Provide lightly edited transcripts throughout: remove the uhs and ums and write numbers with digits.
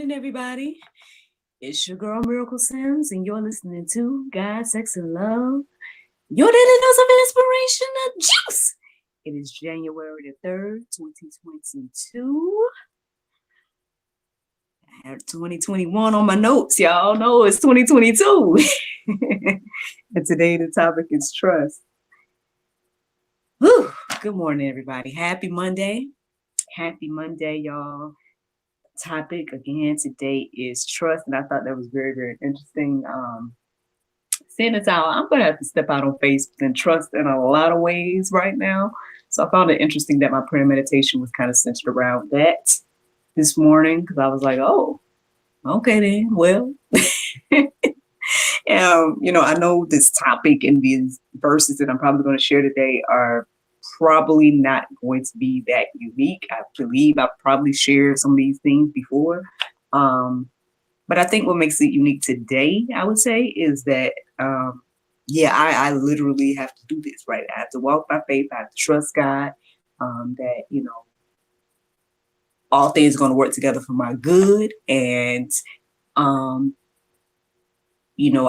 morning, everybody. It's your girl, Miracle Sims, and you're listening to God, Sex, and Love, your daily dose of inspiration and juice. It is January the 3rd, 2022. I have 2021 on my notes. Y'all know it's 2022. And today the topic is trust. Whew. Good morning, everybody. Happy Monday. Happy Monday, y'all. Topic again today is trust, and I thought that was very, very interesting. Seeing as how I'm gonna have to step out on faith and trust in a lot of ways right now. So I found it interesting that my prayer meditation was kind of centered around that this morning, because I was like, oh, okay then. Well, I know this topic and these verses that I'm probably going to share today are probably not going to be that unique. I believe I've probably shared some of these things before. But I think what makes it unique today, I would say, is that, I literally have to do this, right? I have to walk by faith. I have to trust God, that, all things are going to work together for my good. And,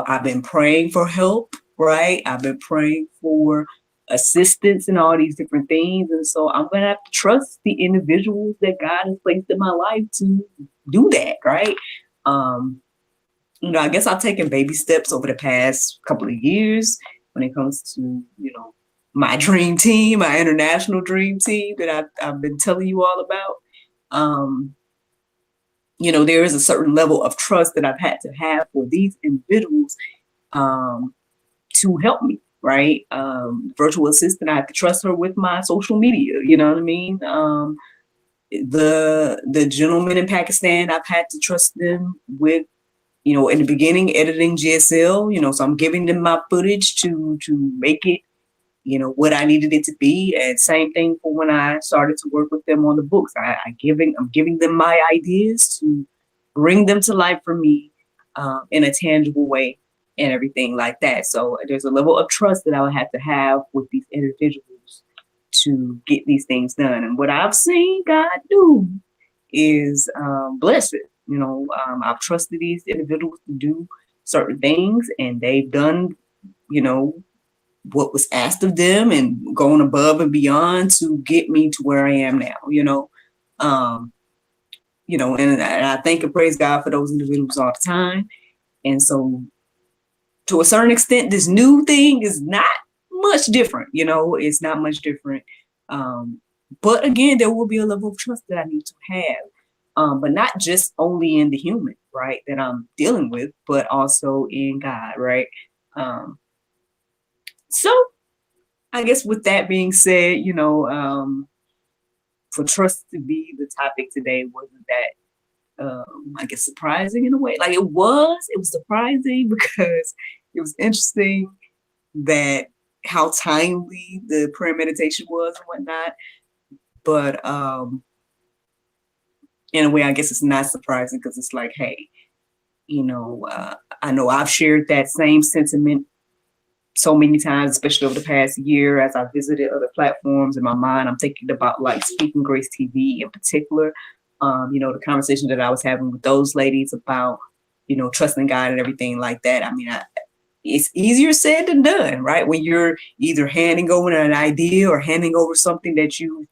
I've been praying for help, right? I've been praying for assistance and all these different things. And so I'm going to have to trust the individuals that God has placed in my life to do that, right? I guess I've taken baby steps over the past couple of years when it comes to, my dream team, my international dream team that I've been telling you all about. There is a certain level of trust that I've had to have for these individuals to help me, right? Virtual assistant, I have to trust her with my social media, you know what I mean? The gentleman in Pakistan, I've had to trust them with, in the beginning, editing GSL, so I'm giving them my footage to make it, what I needed it to be. And same thing for when I started to work with them on the books. I'm giving them my ideas to bring them to life for me in a tangible way and everything like that. So there's a level of trust that I would have to have with these individuals to get these things done. And what I've seen God do is bless it. I've trusted these individuals to do certain things, and they've done, what was asked of them and going above and beyond to get me to where I am now, and I thank and praise God for those individuals all the time. And so to a certain extent, this new thing is not much different, it's not much different. But again, there will be a level of trust that I need to have, but not just only in the human, right, that I'm dealing with, but also in God, right? So I guess with that being said, for trust to be the topic today, wasn't that, I guess, surprising in a way? Like it was surprising because it was interesting that how timely the prayer meditation was and whatnot. But in a way, I guess it's not surprising because it's like, hey, I know I've shared that same sentiment so many times, especially over the past year as I visited other platforms. In my mind, I'm thinking about like Speaking Grace TV in particular. The conversation that I was having with those ladies about, trusting God and everything like that. I mean, it's easier said than done, right? When you're either handing over an idea or handing over something that you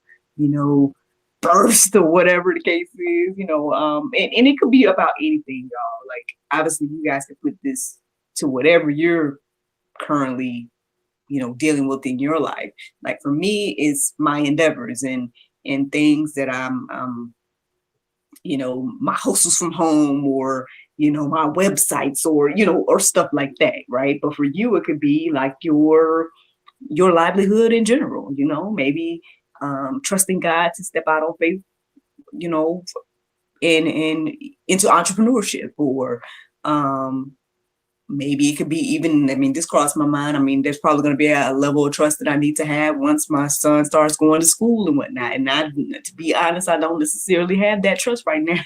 burst or whatever the case is, and it could be about anything, y'all. Like, obviously, you guys can put this to whatever you're currently, dealing with in your life. Like for me, it's my endeavors and things that I'm, my hustles from home or, my websites or, or stuff like that, right? But for you, it could be like your livelihood in general, maybe trusting God to step out on faith, in into entrepreneurship, or maybe it could be even, this crossed my mind. There's probably going to be a level of trust that I need to have once my son starts going to school and whatnot. And to be honest, I don't necessarily have that trust right now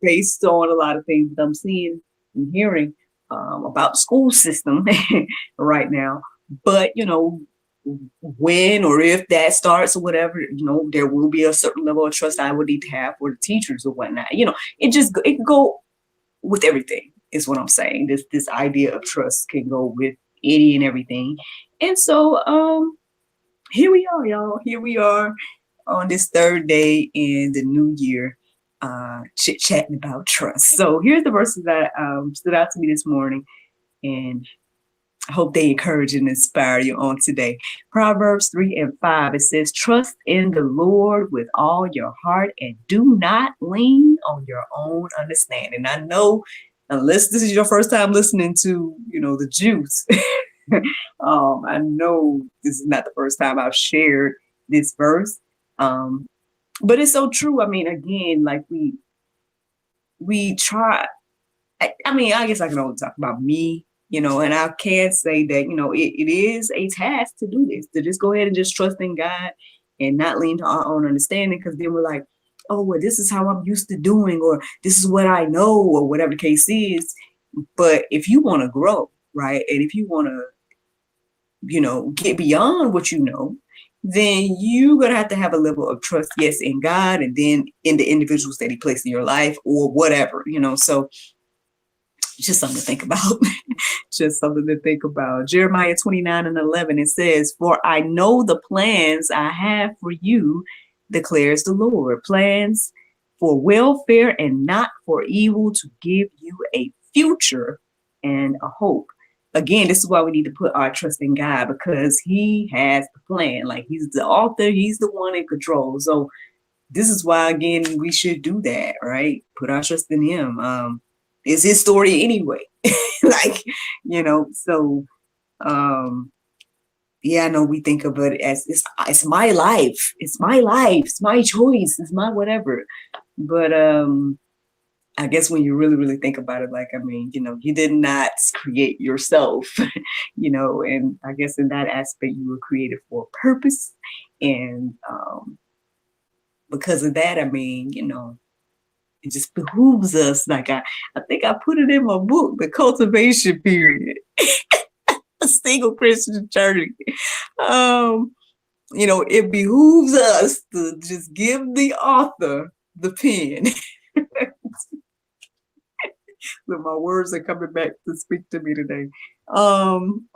based on a lot of things that I'm seeing and hearing about the school system right now. But, when or if that starts or whatever, there will be a certain level of trust I would need to have for the teachers or whatnot. It can go with everything is what I'm saying. This idea of trust can go with any and everything. And so here we are, y'all. Here we are on this third day in the new year, chit-chatting about trust. So here's the verses that stood out to me this morning, and I hope they encourage and inspire you on today. Proverbs 3:5, it says, trust in the Lord with all your heart and do not lean on your own understanding. I know, unless this is your first time listening to, the juice, I know this is not the first time I've shared this verse. But it's so true. I mean, again, like we try, I guess I can only talk about me, and I can't say that, it is a task to do this, to just go ahead and just trust in God and not lean to our own understanding, because then we're like, oh, well, this is how I'm used to doing, or this is what I know, or whatever the case is. But if you want to grow, right, and if you want to, get beyond what you know, then you're going to have a level of trust, yes, in God, and then in the individuals that he placed in your life or whatever, so just something to think about. Just something to think about. Jeremiah 29:11, it says, for I know the plans I have for you, declares the Lord, plans for welfare and not for evil, to give you a future and a hope. Again, this is why we need to put our trust in God, because he has the plan. Like, he's the author, he's the one in control. So this is why, again, we should do that, right? Put our trust in him. It's his story anyway. Like, so I know we think of it as it's my life, it's my choice, it's my whatever. But I guess when you really, really think about it, like, you did not create yourself, and I guess in that aspect, you were created for a purpose. And because of that, it just behooves us. Like, I think I put it in my book, The Cultivation Period, A Single Christian Journey. It behooves us to just give the author the pen. But my words are coming back to speak to me today. Psalm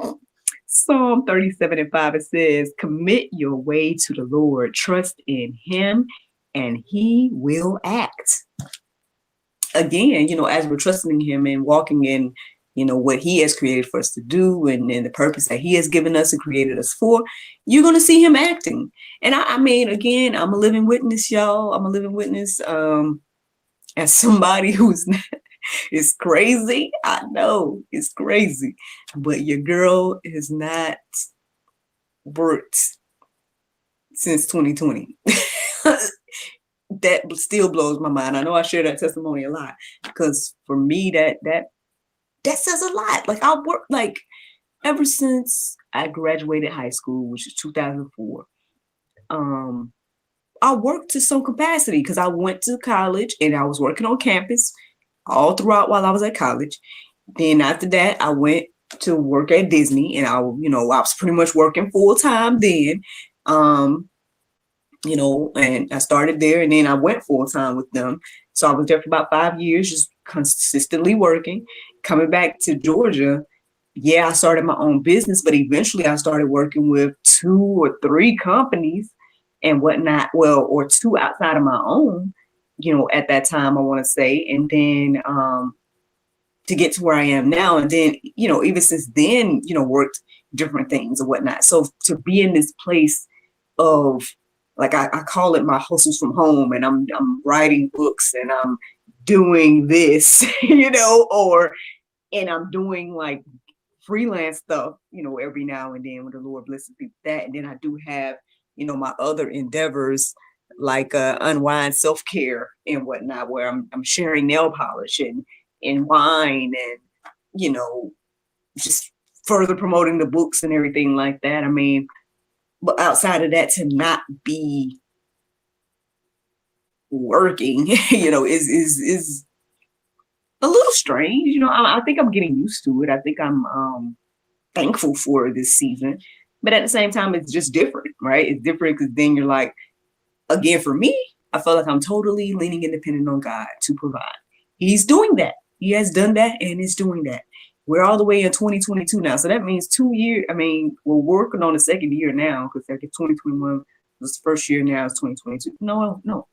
37:5, it says, commit your way to the Lord, trust in him, and he will act. Again, as we're trusting him and walking in, what he has created for us to do, and the purpose that he has given us and created us for, you're going to see him acting. And again, I'm a living witness, y'all. I'm a living witness as somebody who's not, it's crazy. I know it's crazy, but your girl has not worked since 2020. That still blows my mind. I know I share that testimony a lot, because for me, that says a lot. Like, I worked, like, ever since I graduated high school, which is 2004. I worked to some capacity, because I went to college and I was working on campus all throughout while I was at college. Then after that, I went to work at Disney, and I was pretty much working full time then. And I started there, and then I went full time with them. So I was there for about 5 years, just consistently working. Coming back to Georgia, I started my own business, but eventually I started working with 2 or 3 companies and whatnot. Well, or 2 outside of my own, at that time, I want to say. And then to get to where I am now. And then, even since then, worked different things and whatnot. So to be in this place of, like, I call it my hustles from home, and I'm writing books, and I'm doing this, and I'm doing, like, freelance stuff, every now and then when the Lord blesses me with that. And then I do have, my other endeavors, like unwind self-care and whatnot, where I'm sharing nail polish and wine, and, just further promoting the books and everything like that. But outside of that, to not be working, is a little strange. I think I'm getting used to it. I think I'm thankful for this season. But at the same time, it's just different, right? It's different because then you're like, again, for me, I feel like I'm totally leaning independent on God to provide. He's doing that. He has done that and is doing that. We're all the way in 2022 now. So that means 2 years. I mean, we're working on the second year now because like 2021 was the first year. Now it's 2022. No. Now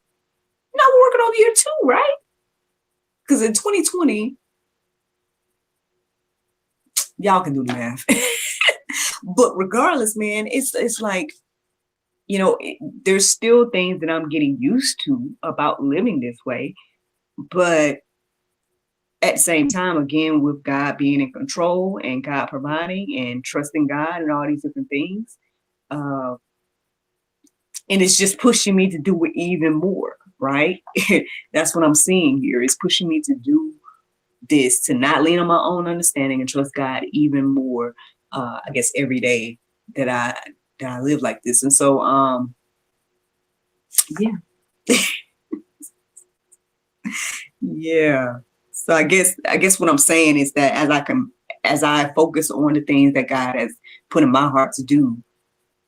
we're working on year 2, right? Because in 2020, y'all can do the math. But regardless, man, it's like, there's still things that I'm getting used to about living this way. But at the same time, again, with God being in control and God providing and trusting God and all these different things. And it's just pushing me to do it even more, right? That's what I'm seeing here. It's pushing me to do this, to not lean on my own understanding and trust God even more, I guess, every day that I live like this. And so, yeah. Yeah. So I guess what I'm saying is that as I focus on the things that God has put in my heart to do,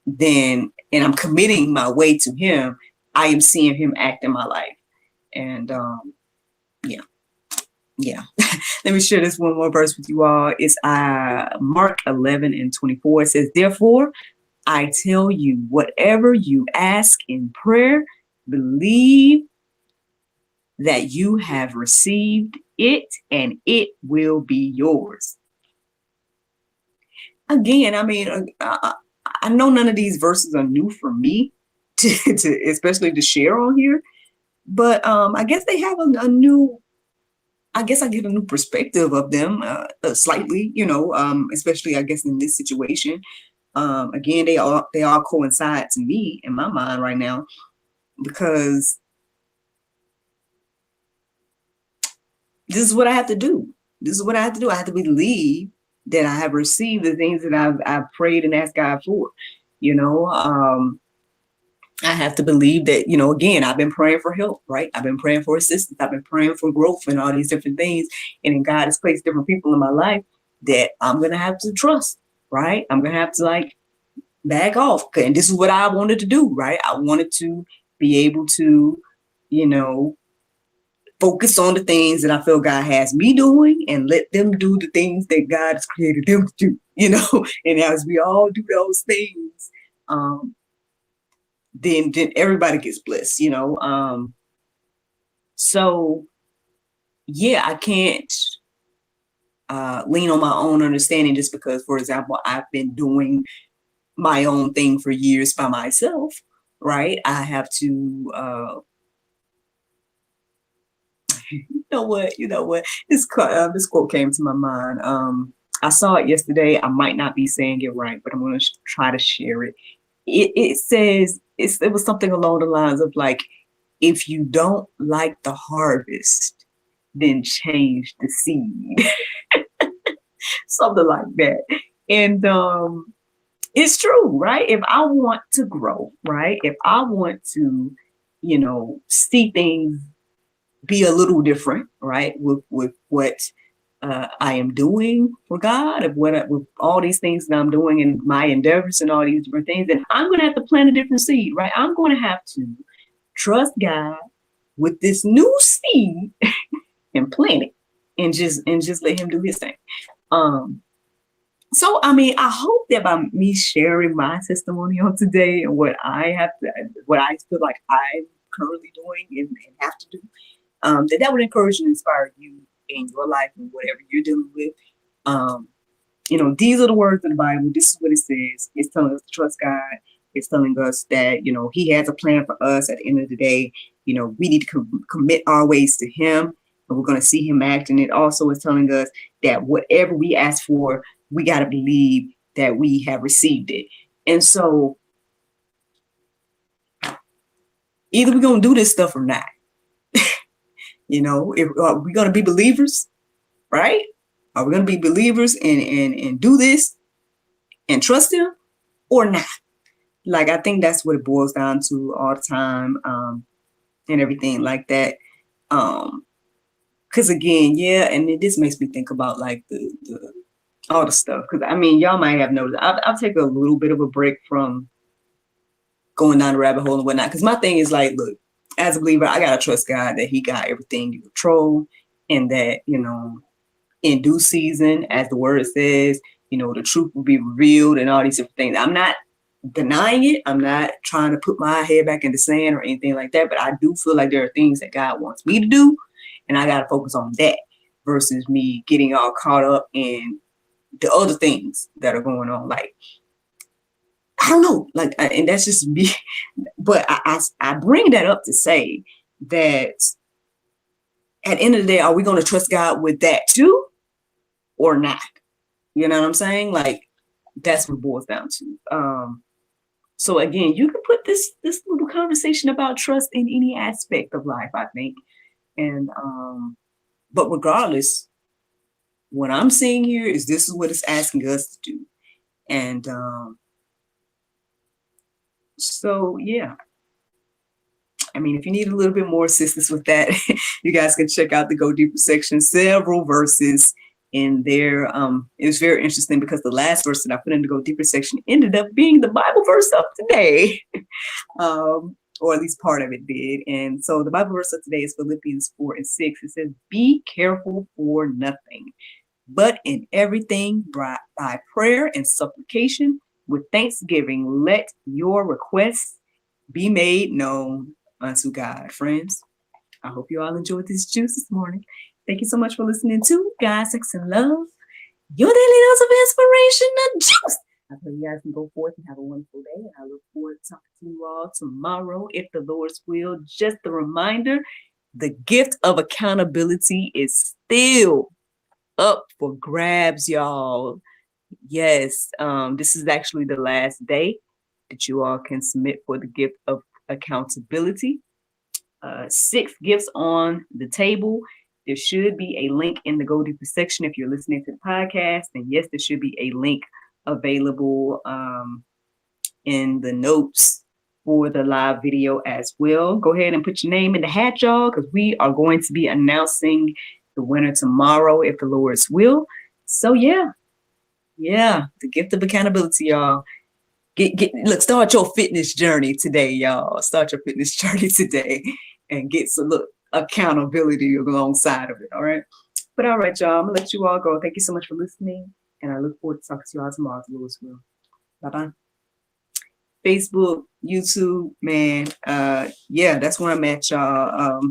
then, and I'm committing my way to Him, I am seeing Him act in my life. And yeah. Let me share this one more verse with you all. It's Mark 11:24. It says, "Therefore, I tell you, whatever you ask in prayer, believe that you have received it and it will be yours." Again, I mean, I know none of these verses are new for me to especially to share on here, but I guess they have a new, I guess I get a new perspective of them slightly, especially I guess in this situation. Again, they all coincide to me in my mind right now, because this is what I have to do. This is what I have to do. I have to believe that I have received the things that I've prayed and asked God for. I have to believe that, again, I've been praying for help, right? I've been praying for assistance. I've been praying for growth and all these different things. And then God has placed different people in my life that I'm going to have to trust, right? I'm going to have to back off. And this is what I wanted to do, right? I wanted to be able to, focus on the things that I feel God has me doing and let them do the things that God has created them to do, and as we all do those things, then everybody gets blessed, so yeah, I can't lean on my own understanding just because, for example, I've been doing my own thing for years by myself, right? I have to you know what this quote came to my mind. I saw it yesterday. I might not be saying it right, but I'm going to try to share it. It says, it was something along the lines of if you don't like the harvest, then change the seed. Something like that. And it's true, right? If I want to grow, right? If I want to, see things be a little different, right? With what I am doing for God, with all these things that I'm doing in my endeavors and all these different things, then I'm going to have to plant a different seed, right? I'm going to have to trust God with this new seed and plant it, and just let Him do His thing. So I mean, I hope that by me sharing my testimony on today and what I feel like I'm currently doing and have to do, that would encourage and inspire you in your life and whatever you're dealing with. These are the words of the Bible. This is what it says. It's telling us to trust God. It's telling us that, He has a plan for us at the end of the day. We need to commit our ways to Him, and we're going to see Him act. And it also is telling us that whatever we ask for, we got to believe that we have received it. And so either we're going to do this stuff or not. If we're going to be believers, right? Are we going to be believers and do this and trust Him or not? I think that's what it boils down to all the time, and everything like that. Because again, yeah, and this makes me think about the all the stuff. Because I mean, y'all might have noticed I'll take a little bit of a break from going down the rabbit hole and whatnot. Because my thing is like, look, as a believer, I gotta trust God that He got everything in control, and that, you know, in due season, as the word says, you know, the truth will be revealed and all these different things. I'm not denying it. I'm not trying to put my head back in the sand or anything like that. But I do feel like there are things that God wants me to do, and I gotta focus on that versus me getting all caught up in the other things that are going on. Like, I don't know, like, and that's just me. But I bring that up to say that at the end of the day, are we going to trust God with that too or not? You know what I'm saying? Like, that's what it boils down to. So again, you can put this little conversation about trust in any aspect of life, I think. And but regardless, what I'm seeing here is this is what it's asking us to do. And so yeah. I mean, if you need a little bit more assistance with that, you guys can check out the Go Deeper section. Several verses in there. It was very interesting because the last verse that I put in the Go Deeper section ended up being the Bible verse of today, or at least part of it did. And so the Bible verse of today is Philippians 4:6. It says, "Be careful for nothing, but in everything by prayer and supplication with thanksgiving, let your requests be made known unto God." Friends, I hope you all enjoyed this juice this morning. Thank you so much for listening to God, Sex, and Love, your daily dose of inspiration and juice. I pray you guys can go forth and have a wonderful day. And I look forward to talking to you all tomorrow, if the Lord's will. Just a reminder, the gift of accountability is still up for grabs, y'all. Yes, this is actually the last day that you all can submit for the gift of accountability. 6 gifts on the table. There should be a link in the Go Deeper section if you're listening to the podcast. And yes, there should be a link available in the notes for the live video as well. Go ahead and put your name in the hat, y'all, because we are going to be announcing the winner tomorrow, if the Lord's will. So yeah, the gift of accountability, y'all. Look, start your fitness journey today, y'all. Start your fitness journey today and get some accountability alongside of it. All right. But all right, y'all. I'm gonna let you all go. Thank you so much for listening. And I look forward to talking to you all tomorrow, if the Lord's will. Bye-bye. Facebook, YouTube, man. Yeah, that's where I'm at, y'all.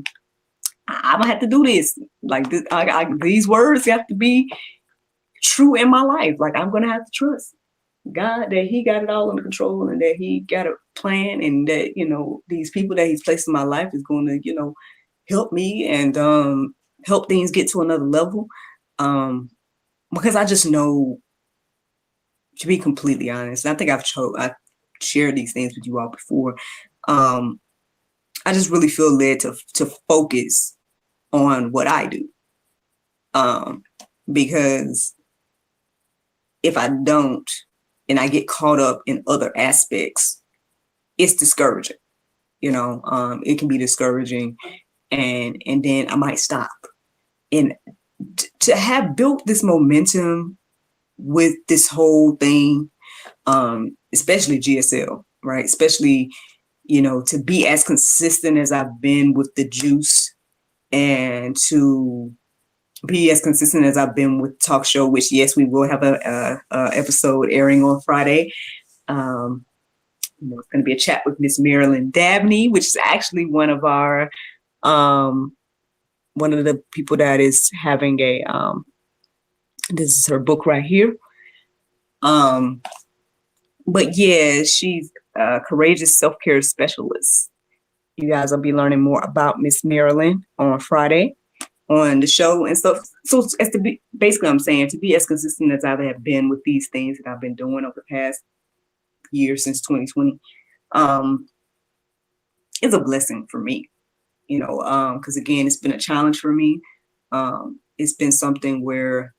I'm gonna have to do this. Like this, these words have to be true in my life. Like, I'm gonna have to trust God that He got it all under control, and that He got a plan, and that, you know, these people that He's placed in my life is going to, you know, help me and help things get to another level. Because I just know, to be completely honest, and I think I've shared these things with you all before. I just really feel led to focus on what I do. Because if I don't, and I get caught up in other aspects, it's discouraging. You know, it can be discouraging, and then I might stop. And to have built this momentum with this whole thing, especially GSL, right? Especially, you know, to be as consistent as I've been with the juice, and to be as consistent as I've been with talk show, which yes, we will have a episode airing on Friday. You know, it's going to be a chat with Miss Marilyn Dabney, which is actually one of our one of the people that is having a this is her book right here. But yeah, she's a courageous self-care specialist. You guys will be learning more about Miss Marilyn on Friday on the show and stuff. So as to be, basically, I'm saying, to be as consistent as I have been with these things that I've been doing over the past year since 2020, is a blessing for me, you know, because again, it's been a challenge for me. It's been something where,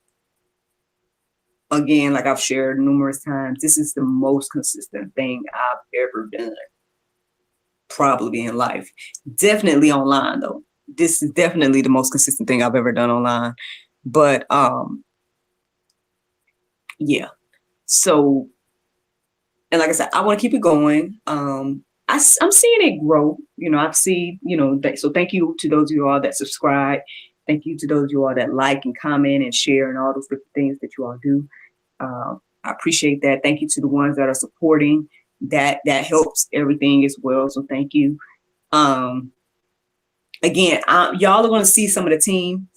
again, like I've shared numerous times, this is the most consistent thing I've ever done, probably in life. Definitely online, though. This is definitely the most consistent thing I've ever done online. But yeah. So, and like I said, I want to keep it going. I'm seeing it grow. I've seen, so thank you to those of you all that subscribe. Thank you to those of you all that like and comment and share and all those different things that you all do. I appreciate that. Thank you to the ones that are supporting. That helps everything as well. So thank you. Um, Again, y'all are going to see some of the team.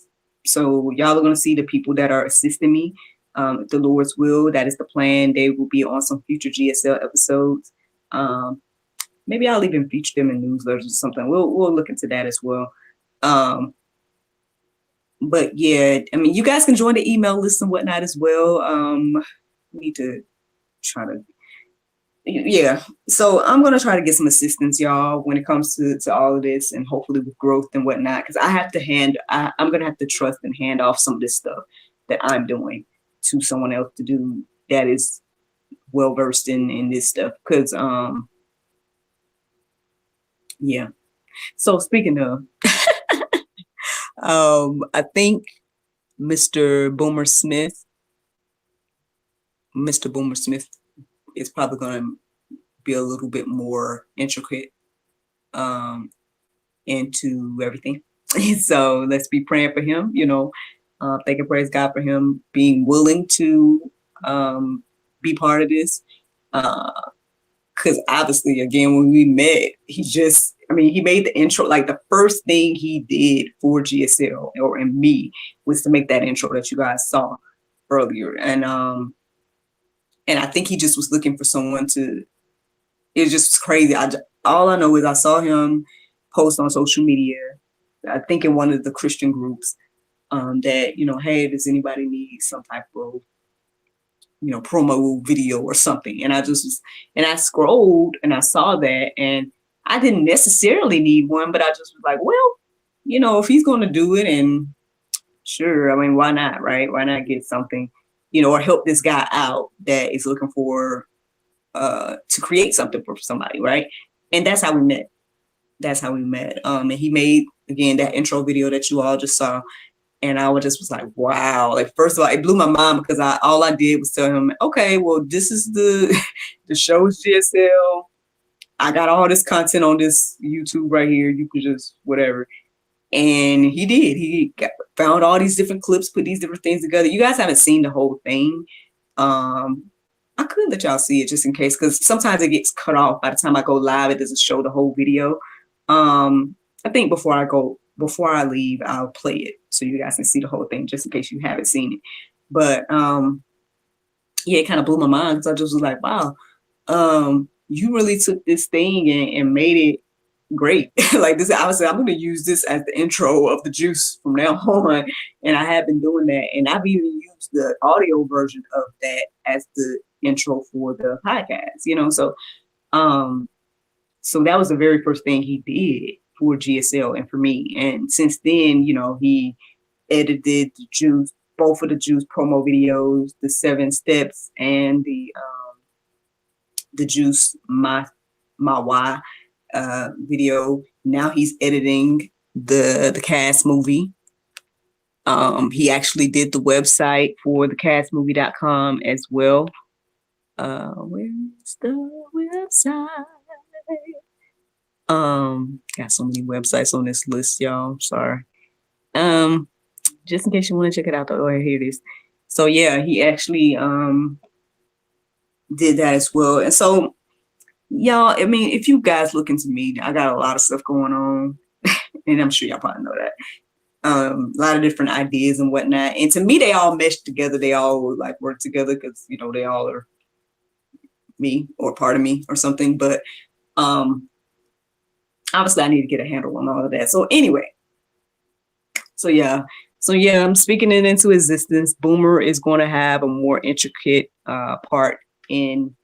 So y'all are going to see the people that are assisting me. If the Lord's will, that is the plan. They will be on some future GSL episodes. Maybe I'll even feature them in newsletters or something. We'll look into that as well. But yeah, I mean, you guys can join the email list and whatnot as well. Need to try to, yeah. So I'm gonna try to get some assistance, y'all, when it comes to all of this, and hopefully with growth and whatnot. Because I'm gonna have to trust and hand off some of this stuff that I'm doing to someone else to do that is well versed in this stuff. Because yeah. So speaking of, I think Mr. Boomer Smith, Mr. Boomer Smith is probably going to be a little bit more intricate into everything. So let's be praying for him, thank and praise God for him being willing to be part of this. Because obviously, again, when we met, he made the intro. Like the first thing he did for GSL and me was to make that intro that you guys saw earlier. And I think he just was looking for someone to, it was just crazy. All I know is I saw him post on social media, I think in one of the Christian groups, that, hey, does anybody need some type of, promo video or something? And I scrolled and I saw that, and I didn't necessarily need one, but I just was like, well, if he's going to do it, and sure, I mean, why not, right? Why not get something, or help this guy out that is looking for, to create something for somebody, right? And that's how we met. And he made, again, that intro video that you all just saw. And I was like, wow. Like, first of all, it blew my mind because all I did was tell him, okay, well, this is the show's GSL. I got all this content on this YouTube right here. You could just whatever. And he did. He found all these different clips, put these different things together. You guys haven't seen the whole thing. I could let y'all see it just in case, because sometimes it gets cut off. By the time I go live, it doesn't show the whole video. I think before I leave, I'll play it so you guys can see the whole thing, just in case you haven't seen it. But yeah, it kind of blew my mind because I just was like, wow, you really took this thing and made it great. Like this, I was like, I'm going to use this as the intro of the juice from now on. And I have been doing that. And I've even used the audio version of that as the intro for the podcast, so that was the very first thing he did for GSL and for me. And since then, he edited the juice, both of the juice promo videos, the 7 steps and the juice my why video. Now he's editing the cast movie. He actually did the website for the castmovie.com as well. Where's the website? Got so many websites on this list, y'all. I'm sorry. Just in case you want to check it out, though, here it is. So yeah, he actually did that as well. And so, y'all, I mean, if you guys look into me, I got a lot of stuff going on, and I'm sure y'all probably know that. A lot of different ideas and whatnot. And to me, they all mesh together. They all like work together because they all are me or part of me or something. But obviously, I need to get a handle on all of that. So anyway, so yeah, I'm speaking it into existence. Boomer is going to have a more intricate part in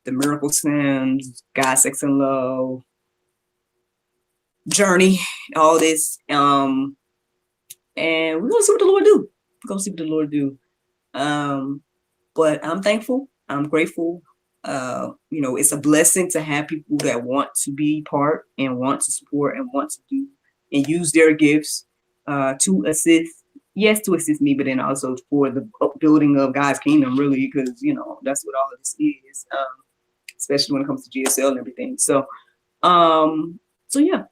the Miracle Sims, God, Sex, and Love journey, all this. And we're going to see what the Lord do. But I'm thankful. I'm grateful. It's a blessing to have people that want to be part and want to support and want to do and use their gifts to assist, yes, to assist me, but then also for the upbuilding of God's kingdom, really, because, you know, that's what all of this is, especially when it comes to GSL and everything. So, so yeah.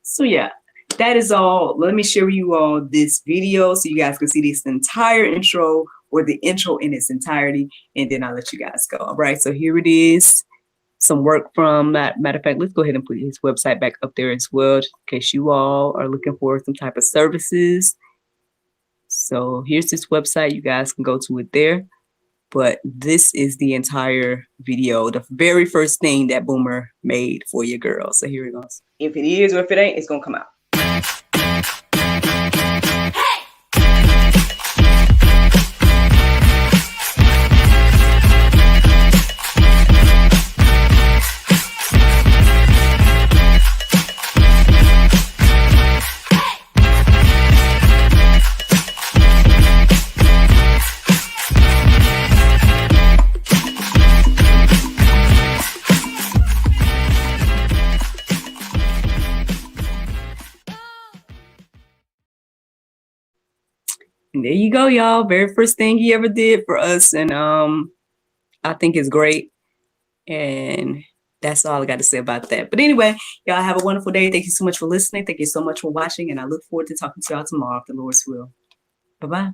So yeah, that is all. Let me share with you all this video so you guys can see this entire intro, or the intro in its entirety, and then I'll let you guys go. All right, so here it is. Some work from, matter of fact, let's go ahead and put his website back up there as well, in case you all are looking for some type of services. So here's this website. You guys can go to it there. But this is the entire video, the very first thing that Boomer made for your girl. So here it goes. If it is or if it ain't, it's gonna come out. And there you go, y'all. Very first thing he ever did for us. And I think it's great. And that's all I got to say about that. But anyway, y'all have a wonderful day. Thank you so much for listening. Thank you so much for watching. And I look forward to talking to y'all tomorrow, if the Lord's will. Bye-bye.